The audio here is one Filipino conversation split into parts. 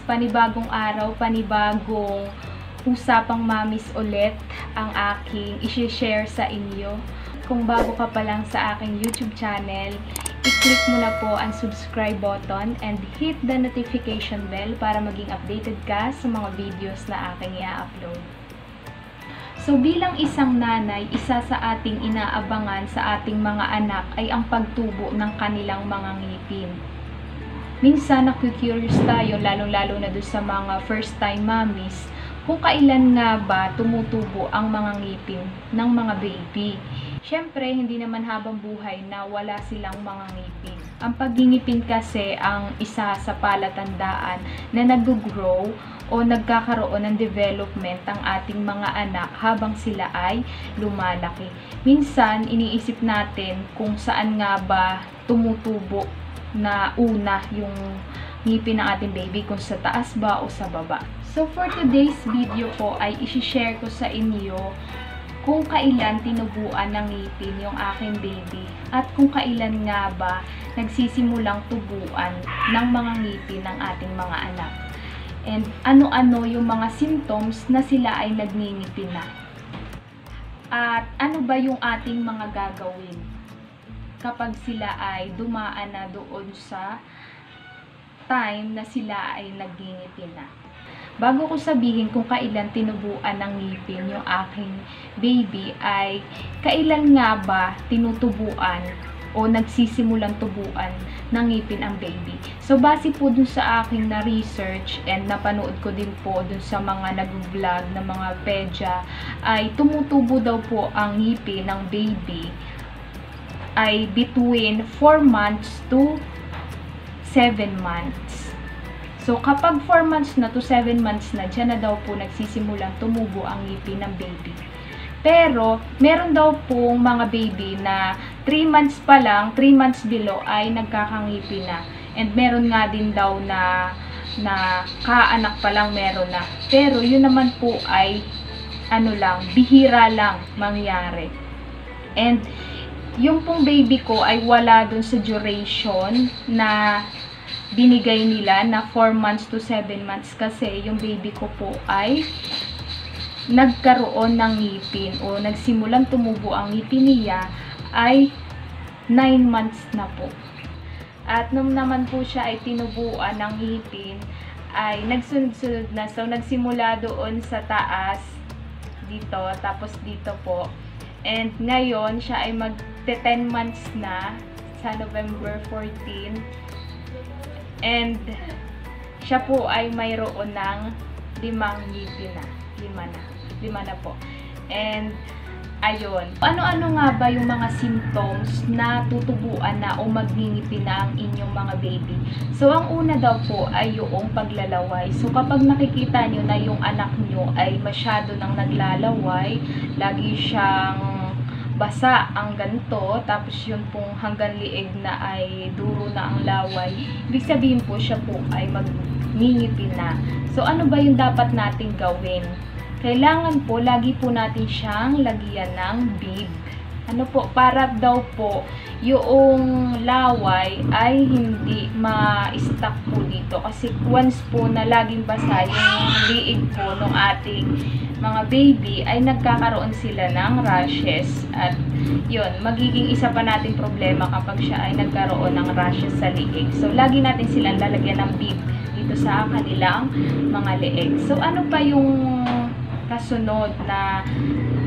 panibagong araw, panibagong usapang mamis ulit ang aking i-share sa inyo. Kung bago ka pa lang sa aking YouTube channel, i-click mo na po ang subscribe button and hit the notification bell para maging updated ka sa mga videos na aking i-upload. So bilang isang nanay, isa sa ating inaabangan sa ating mga anak ay ang pagtubo ng kanilang mga ngipin. Minsan naku-curious tayo, lalong-lalo na doon sa mga first-time mommies, kung kailan nga ba tumutubo ang mga ngipin ng mga baby. Siyempre, hindi naman habang buhay na wala silang mga ngipin. Ang pagngingipin kasi ang isa sa palatandaan na nag-grow o nagkakaroon ng development ang ating mga anak habang sila ay lumalaki. Minsan, iniisip natin kung saan nga ba tumutubo na una yung ngipin ng ating baby, kung sa taas ba o sa baba. So, for today's video ko ay isi-share ko sa inyo kung kailan tinubuan ng ngipin yung aking baby at kung kailan nga ba nagsisimulang tubuan ng mga ngipin ng ating mga anak. And ano-ano yung mga symptoms na sila ay nagngingipin na. At ano ba yung ating mga gagawin kapag sila ay dumaan na doon sa time na sila ay nagngingipin na. Bago ko sabihin kung kailan tinubuan ng ngipin yung aking baby, ay kailan nga ba tinutubuan o nagsisimulang tubuan ng ngipin ang baby. So, base po dun sa aking na-research and napanood ko din po dun sa mga nag-vlog na mga pedya, ay tumutubo daw po ang ngipin ng baby ay between 4 months to 7 months. So, kapag 4 months na to 7 months na, dyan na daw po nagsisimulang tumubo ang ngipin ng baby. Pero, meron daw pong mga baby na 3 months pa lang, 3 months below, ay nagkakangipin na. And meron nga din daw na kaanak pa lang meron na. Pero, yun naman po ay, bihira lang mangyari. And, yung pong baby ko ay wala dun sa duration na binigay nila na 4 months to 7 months kasi yung baby ko po ay nagkaroon ng ngipin o nagsimulang tumubo ang ngipin niya ay 9 months na po. At nung naman po siya ay tinubuan ng ngipin ay nagsunod-sunod na. So nagsimula doon sa taas dito, tapos dito po. And ngayon siya ay magte-10 months na sa November 14. And siya po ay mayroon ng 5 ngipin na. 5 na po. And ayun. Ano-ano nga ba yung mga symptoms na tutubuan na o magngingipin na ang inyong mga baby? So, ang una daw po ay yung paglalaway. So, kapag nakikita nyo na yung anak nyo ay masyado nang naglalaway, lagi siyang basa ang ganito, tapos yun pong hanggang liig na ay duro na ang laway, ibig sabihin po siya po ay magngingipin na. So, ano ba yung dapat nating gawin? Kailangan po, lagi po natin siyang lagyan ng bib. Para daw po, yung laway ay hindi ma-stuck po dito. Kasi once po na laging basa yung liig po ng ating mga baby, ay nagkakaroon sila ng rashes. At yun, magiging isa pa nating problema kapag siya ay nagkaroon ng rashes sa liig. So, lagi natin silang lalagyan ng bib dito sa kanilang mga liig. So, ano pa yung kasunod na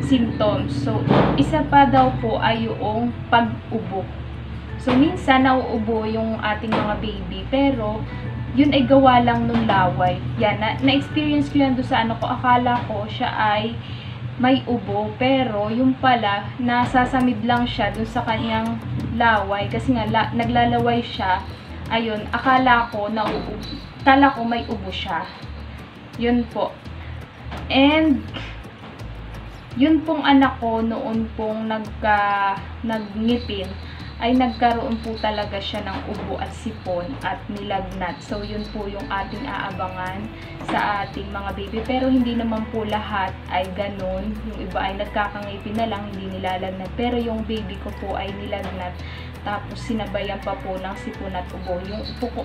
symptoms? So, isa pa daw po ay yung pag-ubo. So, minsan nauubo yung ating mga baby, pero yun ay gawa lang nung laway. Yan, na-experience ko yan doon sa ko. Akala ko siya ay may ubo, pero yung pala, nasasamid lang siya doon sa kanyang laway. Kasi nga, naglalaway siya. Ayun, akala ko may ubo siya. Yun po. And, yun pong anak ko noon pong nagngipin, ay nagkaroon po talaga siya ng ubo at sipon at nilagnat. So, yun po yung ating aabangan sa ating mga baby. Pero, hindi naman po lahat ay ganun. Yung iba ay nagkakangipin na lang, hindi nilalagnat. Pero, yung baby ko po ay nilagnat. Tapos sinabayan pa po ng sipon at ubo.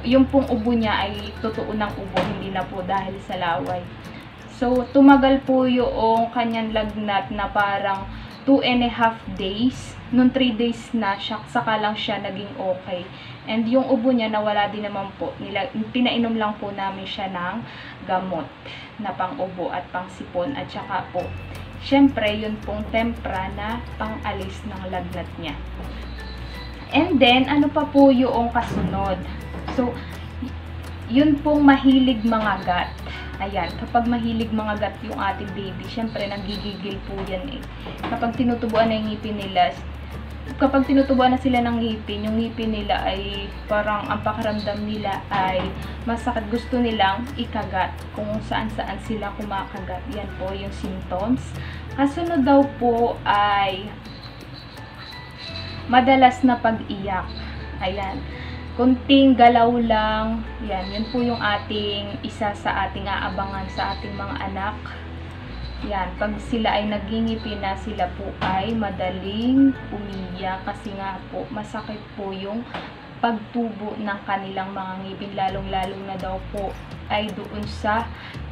Yung pong ubo niya ay totoo ng ubo, hindi na po dahil sa laway. So tumagal po yung kanyang lagnat na parang 2.5 days. Nung 3 days na siya, saka lang siya naging okay. And yung ubo niya nawala din naman po. Pinainom lang po namin siya ng gamot na pang-ubo at pang-sipon. At saka po, syempre, yun pong tempra na pang-alis ng lagnat niya. And then, ano pa po yung kasunod? So, yun pong mahilig mga gat. Ayan, kapag mahilig mga gat yung ating baby, syempre, nagigigil po yan eh. Kapag tinutubuan na yung ngipin nila, kapag tinutubuan na sila ng ngipin, yung ngipin nila ay parang ang pakiramdam nila ay masakit. Gusto nilang ikagat kung saan-saan sila kumakagat. Yan po yung symptoms. Kasunod daw po ay madalas na pag-iyak. Ayan. Kunting galaw lang. Yan. Yan po yung ating isa sa ating aabangan sa ating mga anak. Yan. Pag sila ay nagingipin na, sila po ay madaling umiyak. Kasi nga po, masakit po yung pagtubo ng kanilang mga ngipin. Lalong-lalong na daw po ay doon sa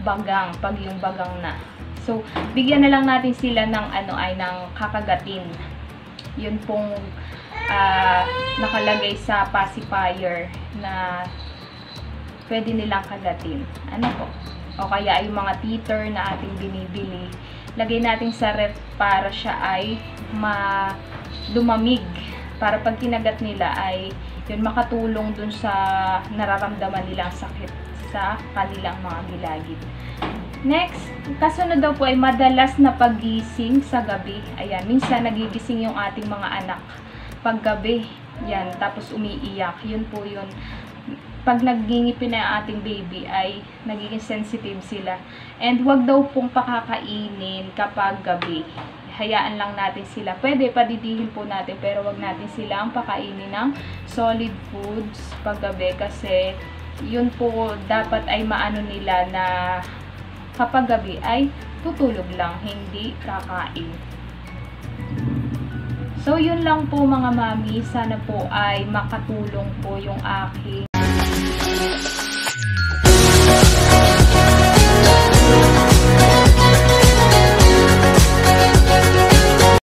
bagang. Pag yung bagang na. So, bigyan na lang natin sila ng ng kakagatin. Yun pong nakalagay sa pacifier na pwede nilang kagatin. Ano po? O kaya yung mga teeter na ating binibili, lagay natin sa ref para siya ay lumamig. Para pag kinagat nila ay yun makatulong dun sa nararamdaman nilang sakit sa kanilang mga gilagid. Next, kasunod daw po ay madalas na paggising sa gabi. Ayan, minsan nagigising yung ating mga anak paggabi. Yan, tapos umiiyak. Yun po yun. Pag nagingipin na yung ating baby ay nagiging sensitive sila. And wag daw pong pakakainin kapag gabi. Hayaan lang natin sila. Pwede, padidihin po natin, pero wag natin silang pakainin ng solid foods paggabi kasi yun po dapat ay maano nila na kapag gabi ay tutulog lang, hindi kakain. So, yun lang po mga mami. Sana po ay makatulong po yung aking